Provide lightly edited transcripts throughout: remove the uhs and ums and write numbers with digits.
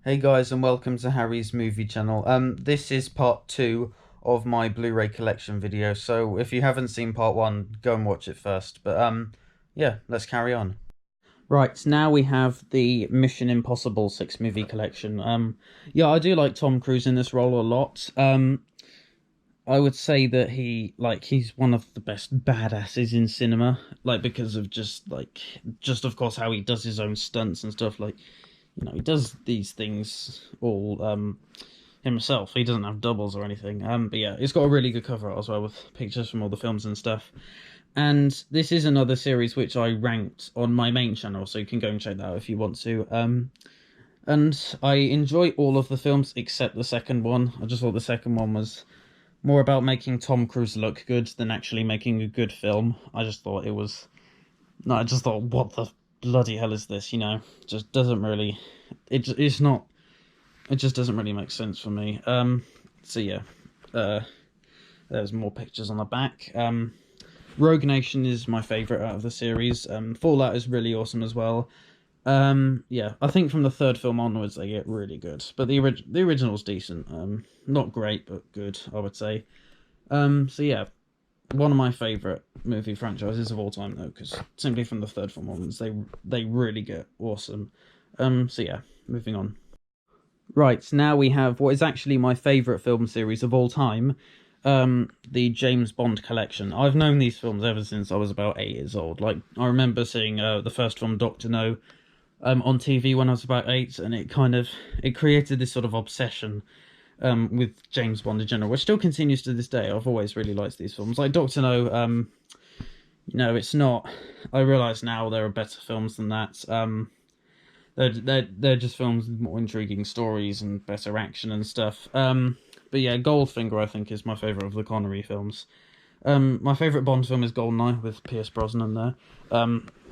Hey guys, and welcome to Harry's Movie Channel. This is part two of my Blu-ray collection video. So if you haven't seen part one, go and watch it first. But yeah, let's carry on. Right, now we have the Mission Impossible 6 movie collection. Yeah, I do like Tom Cruise in this role a lot. I would say that he's one of the best badasses in cinema, because of just of course how he does his own stunts and stuff. He does these things all himself. He doesn't have doubles or anything. But yeah, it's got a really good cover art as well with pictures from all the films and stuff. And this is another series which I ranked on my main channel, so you can go and check that out if you want to. And I enjoy all of the films except the second one. I just thought the second one was more about making Tom Cruise look good than actually making a good film. I just thought it was... No, I just thought, what the bloody hell is this, Just doesn't really... It's not... It just doesn't really make sense for me. So yeah. There's more pictures on the back. Rogue Nation is my favourite out of the series. Fallout is really awesome as well. Yeah, I think from the third film onwards they get really good. But the original's decent. Not great, but good, I would say. So yeah, one of my favourite movie franchises of all time, though, because simply from the third film onwards, they really get awesome. So yeah, moving on. Right, now we have what is actually my favourite film series of all time, the James Bond collection. I've known these films ever since I was about 8 years old. I remember seeing the first film, Doctor No, on TV when I was about 8, and it created this sort of obsession with James Bond in general, which still continues to this day. I've always really liked these films. Like Doctor No, it's not... I realise now there are better films than that. They're just films with more intriguing stories and better action and stuff. But yeah, Goldfinger, I think, is my favourite of the Connery films. My favourite Bond film is GoldenEye with Pierce Brosnan there.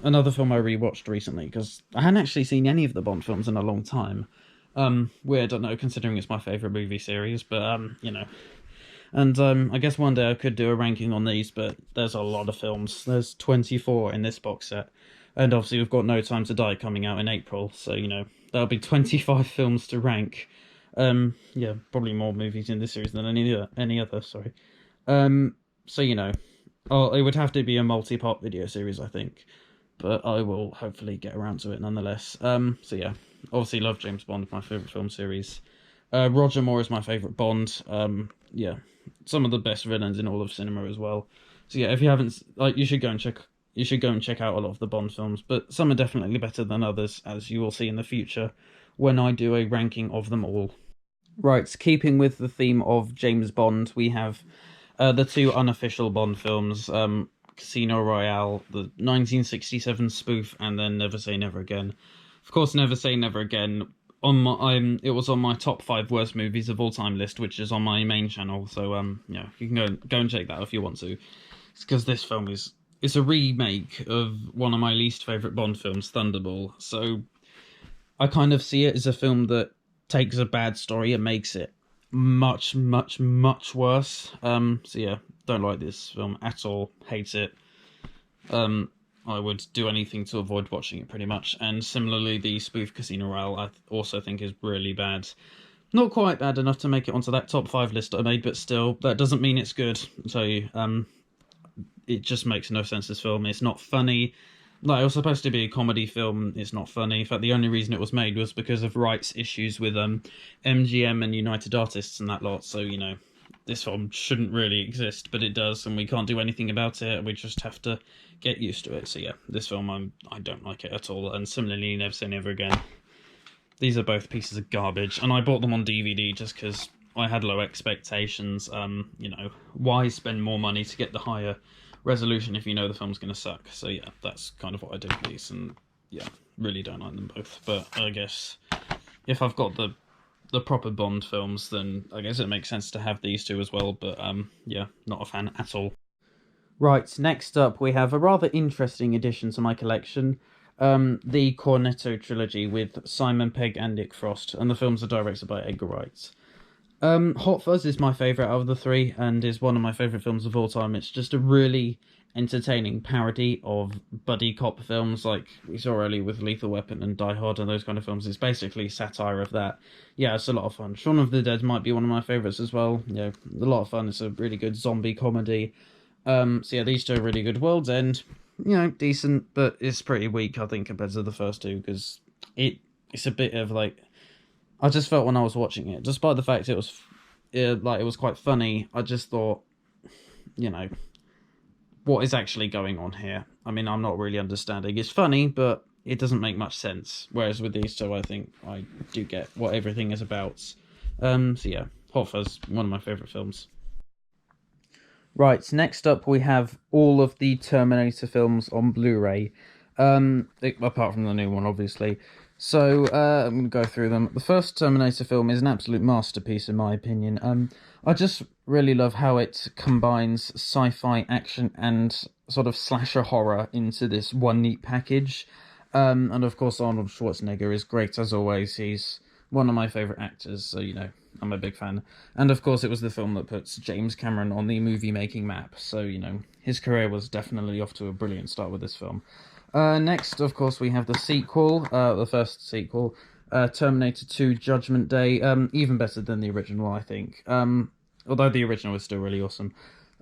Another film I rewatched recently, because I hadn't actually seen any of the Bond films in a long time. Weird, I don't know, considering it's my favourite movie series, but, And I guess one day I could do a ranking on these, but there's a lot of films. There's 24 in this box set. And obviously we've got No Time to Die coming out in April, so, that'll be 25 films to rank. Yeah, probably more movies in this series than any other, sorry. So, it would have to be a multi-part video series, I think. But I will hopefully get around to it nonetheless. So yeah, obviously love James Bond, my favourite film series. Roger Moore is my favourite Bond. Yeah, some of the best villains in all of cinema as well. So yeah, if you haven't, you should go and check out a lot of the Bond films, but some are definitely better than others, as you will see in the future when I do a ranking of them all. Right, keeping with the theme of James Bond, we have the two unofficial Bond films, Casino Royale, the 1967 spoof, and then Never Say Never Again. Of course, Never Say Never Again, it was on my top 5 worst movies of all time list, which is on my main channel, so yeah, you can go and check that out if you want to. It's because this film it's a remake of one of my least favourite Bond films, Thunderball, so I kind of see it as a film that takes a bad story and makes it much, much, much worse. So yeah, don't like this film at all. Hate it. I would do anything to avoid watching it, pretty much. And similarly, the spoof Casino Royale, I also think is really bad. Not quite bad enough to make it onto that top 5 list I made, but still, that doesn't mean it's good. So, it just makes no sense, this film. It's not funny. It was supposed to be a comedy film. It's not funny. In fact, the only reason it was made was because of rights issues with MGM and United Artists and that lot. So, this film shouldn't really exist, but it does, and we can't do anything about it. We just have to get used to it. So yeah, this film, I don't like it at all. And similarly, Never Say Never Again. These are both pieces of garbage, and I bought them on DVD just because I had low expectations. Why spend more money to get the higher resolution if you know the film's going to suck? So yeah, that's kind of what I did with these, and yeah, really don't like them both. But I guess if I've got the proper Bond films, then I guess it makes sense to have these two as well, but yeah, not a fan at all. Right, next up we have a rather interesting addition to my collection, the Cornetto trilogy with Simon Pegg and Nick Frost, and the films are directed by Edgar Wright. Hot Fuzz is my favourite out of the three and is one of my favourite films of all time. It's just a really entertaining parody of buddy cop films like we saw earlier with Lethal Weapon and Die Hard and those kind of films. It's basically satire of that. Yeah, it's a lot of fun. Shaun of the Dead might be one of my favourites as well. Yeah, a lot of fun. It's a really good zombie comedy. So yeah, these two are really good. World's End, decent, but it's pretty weak, I think, compared to the first two, because it's a bit of like, I just felt when I was watching it, despite the fact it was quite funny, I just thought, what is actually going on here? I mean, I'm not really understanding. It's funny, but it doesn't make much sense. Whereas with these two, I think I do get what everything is about. So yeah, Hot Fuzz, one of my favourite films. Right, next up we have all of the Terminator films on Blu-ray. Apart from the new one, obviously. So, I'm going to go through them. The first Terminator film is an absolute masterpiece, in my opinion. I just really love how it combines sci-fi, action, and sort of slasher horror into this one neat package. And of course, Arnold Schwarzenegger is great as always. He's one of my favourite actors, so, I'm a big fan. And of course, it was the film that puts James Cameron on the movie-making map. So, his career was definitely off to a brilliant start with this film. Next, of course, we have the sequel, the first sequel, Terminator 2 Judgment Day, even better than the original, I think. Although the original is still really awesome.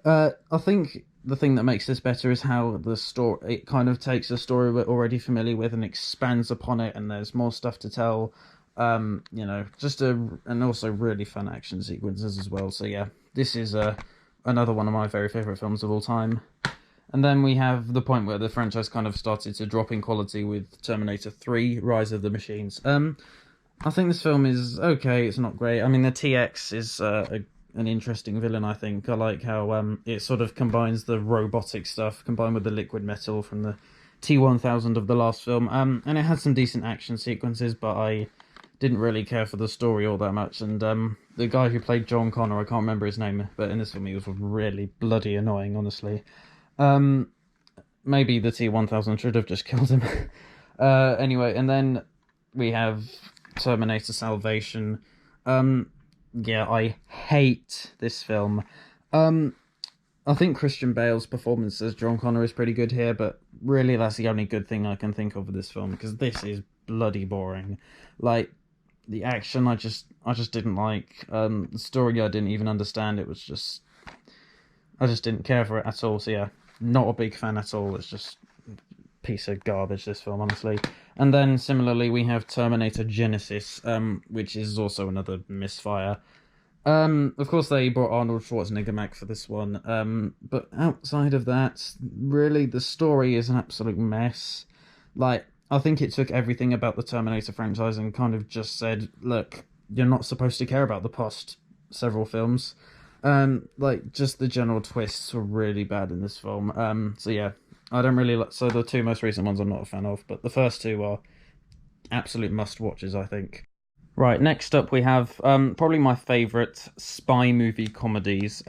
I think the thing that makes this better is how it kind of takes a story we're already familiar with and expands upon it, and there's more stuff to tell. And also really fun action sequences as well. So yeah, this is another one of my very favourite films of all time. And then we have the point where the franchise kind of started to drop in quality with Terminator 3, Rise of the Machines. I think this film is okay, it's not great. I mean, the TX is an interesting villain, I think. I like how it sort of combines the robotic stuff combined with the liquid metal from the T-1000 of the last film. And it had some decent action sequences, but I didn't really care for the story all that much. And the guy who played John Connor, I can't remember his name, but in this film he was really bloody annoying, honestly. Maybe the T-1000 should have just killed him. Anyway, and then we have Terminator Salvation. Yeah, I hate this film. I think Christian Bale's performance as John Connor is pretty good here, but really that's the only good thing I can think of with this film, because this is bloody boring. Like, the action I just didn't like. The story I didn't even understand. I just didn't care for it at all. So yeah, not a big fan at all. It's just a piece of garbage, this film, honestly. And then similarly we have Terminator Genisys, which is also another misfire. Of course they brought Arnold Schwarzenegger back for this one, but outside of that, really the story is an absolute mess. Like, I think it took everything about the Terminator franchise and kind of just said, look, you're not supposed to care about the past several films. Like, just the general twists were really bad in this film. So yeah, I don't really like. So the two most recent ones I'm not a fan of, but the first two are absolute must-watches, I think. Right, next up we have probably my favourite spy movie comedies,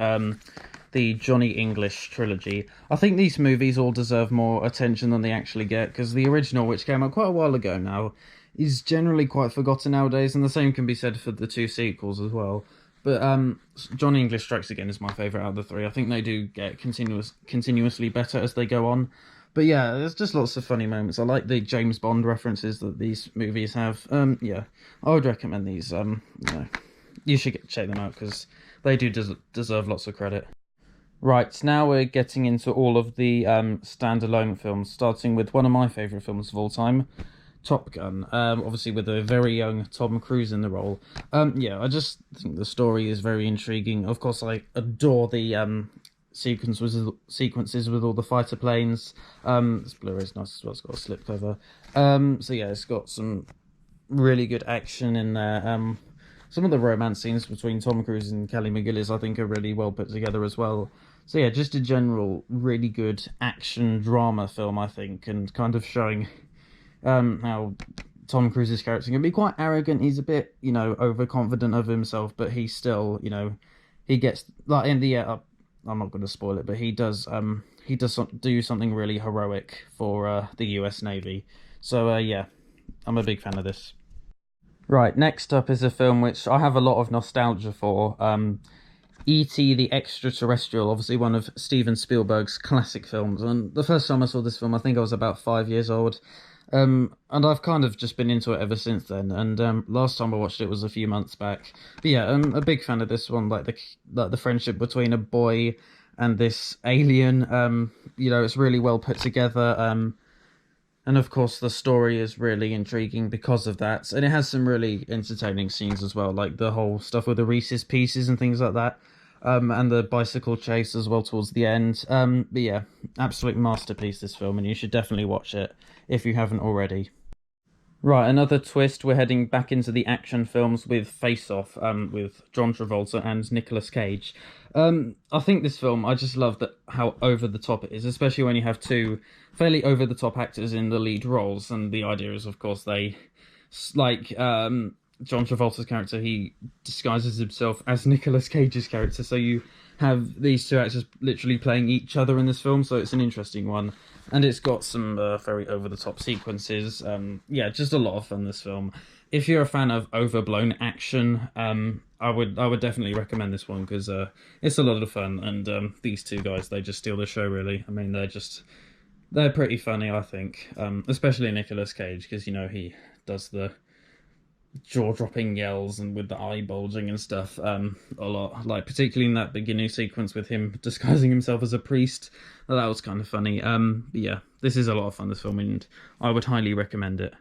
the Johnny English trilogy. I think these movies all deserve more attention than they actually get, because the original, which came out quite a while ago now, is generally quite forgotten nowadays, and the same can be said for the two sequels as well. But Johnny English Strikes Again is my favourite out of the three. I think they do get continuously better as they go on. But yeah, there's just lots of funny moments. I like the James Bond references that these movies have. Yeah, I would recommend these. You should check them out, because they do deserve lots of credit. Right, now we're getting into all of the standalone films, starting with one of my favourite films of all time, Top Gun, obviously with a very young Tom Cruise in the role. Yeah, I just think the story is very intriguing. Of course, I adore the sequences with all the fighter planes. This Blu-ray is nice as well. It's got a slipcover. So yeah, it's got some really good action in there. Some of the romance scenes between Tom Cruise and Kelly McGillis, I think, are really well put together as well. So yeah, just a general really good action drama film, I think, and kind of showing how Tom Cruise's character can be quite arrogant. He's a bit, overconfident of himself, but he still, he gets, like, in the I'm not going to spoil it, but he does do something really heroic for the US Navy. So yeah, I'm a big fan of this. Right, next up is a film which I have a lot of nostalgia for. E.T. the Extraterrestrial, obviously one of Steven Spielberg's classic films. And the first time I saw this film, I think I was about 5 years old. And I've kind of just been into it ever since then. And last time I watched it was a few months back. But yeah, I'm a big fan of this one, like the friendship between a boy and this alien. It's really well put together. And of course, the story is really intriguing because of that. And it has some really entertaining scenes as well, like the whole stuff with the Reese's Pieces and things like that. And the bicycle chase as well towards the end. But yeah, absolute masterpiece, this film, and you should definitely watch it if you haven't already. Right, another twist. We're heading back into the action films with Face Off, with John Travolta and Nicolas Cage. I think this film, I just love how over the top it is, especially when you have two fairly over the top actors in the lead roles. And the idea is, of course, John Travolta's character, he disguises himself as Nicolas Cage's character, so you have these two actors literally playing each other in this film, so it's an interesting one. And it's got some very over-the-top sequences. Yeah, just a lot of fun, this film. If you're a fan of overblown action, I would definitely recommend this one, because it's a lot of fun. And these two guys, they just steal the show, really. I mean, they're pretty funny, I think. Especially Nicolas Cage, because, he does the jaw-dropping yells and with the eye bulging and stuff a lot, like particularly in that beginning sequence with him disguising himself as a priest. That was kind of funny. But yeah, this is a lot of fun, this film, and I would highly recommend it.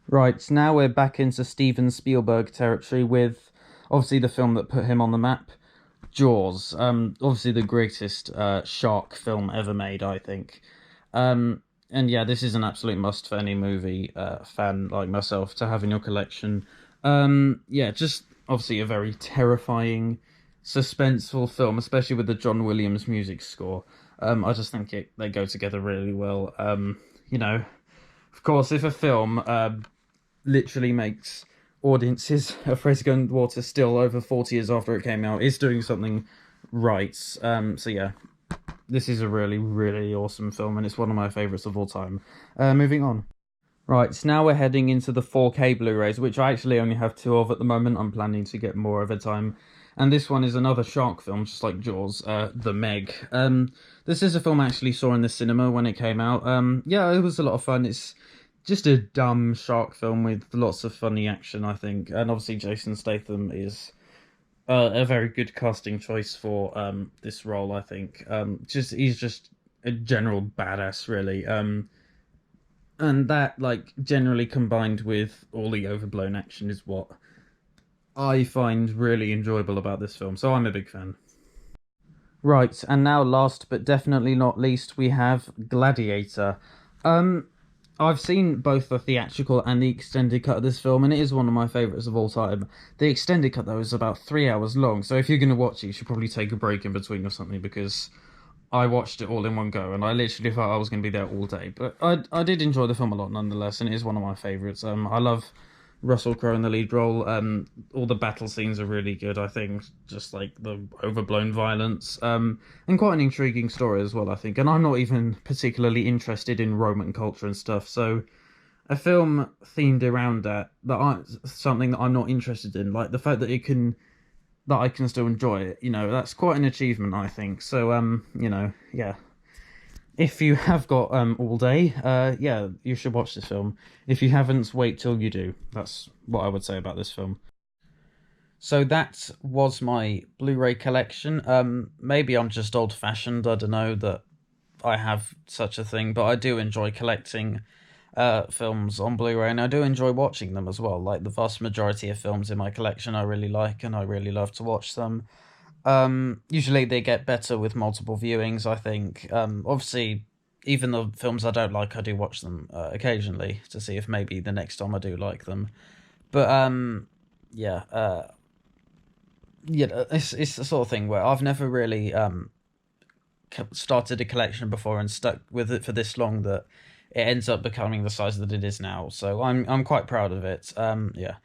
Right, now we're back into Steven Spielberg territory with obviously the film that put him on the map, Jaws. Obviously the greatest shark film ever made, I think. And yeah, this is an absolute must for any movie fan like myself to have in your collection. Yeah, just obviously a very terrifying, suspenseful film, especially with the John Williams music score. I just think they go together really well. Of course, if a film literally makes audiences afraid to go in water still over 40 years after it came out, it's doing something right. So yeah. This is a really, really awesome film, and it's one of my favourites of all time. Moving on. Right, so now we're heading into the 4K Blu-rays, which I actually only have 2 of at the moment. I'm planning to get more over time. And this one is another shark film, just like Jaws, The Meg. This is a film I actually saw in the cinema when it came out. Yeah, it was a lot of fun. It's just a dumb shark film with lots of funny action, I think. And obviously Jason Statham is a very good casting choice for this role, I think. He's just a general badass, really. And that, generally combined with all the overblown action is what I find really enjoyable about this film. So I'm a big fan. Right, and now last but definitely not least, we have Gladiator. I've seen both the theatrical and the extended cut of this film, and it is one of my favourites of all time. The extended cut, though, is about 3 hours long, so if you're going to watch it, you should probably take a break in between or something, because I watched it all in one go, and I literally thought I was going to be there all day. But I did enjoy the film a lot, nonetheless, and it is one of my favourites. I love Russell Crowe in the lead role. All the battle scenes are really good, I think, just like the overblown violence, and quite an intriguing story as well, I think. And I'm not even particularly interested in Roman culture and stuff, so a film themed around something that I'm not interested in, like the fact that I can still enjoy it, that's quite an achievement, I think. So yeah. If you have got all day, yeah, you should watch this film. If you haven't, wait till you do. That's what I would say about this film. So that was my Blu-ray collection. Maybe I'm just old-fashioned. I don't know that I have such a thing, but I do enjoy collecting films on Blu-ray, and I do enjoy watching them as well. Like the vast majority of films in my collection I really like, and I really love to watch them. Usually they get better with multiple viewings, I think. Obviously, even the films I don't like, I do watch them occasionally to see if maybe the next time I do like them. But yeah, it's the sort of thing where I've never really started a collection before and stuck with it for this long that it ends up becoming the size that it is now. So I'm quite proud of it. Yeah.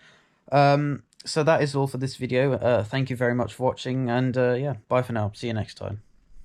So that is all for this video. Thank you very much for watching, and yeah, bye for now. See you next time.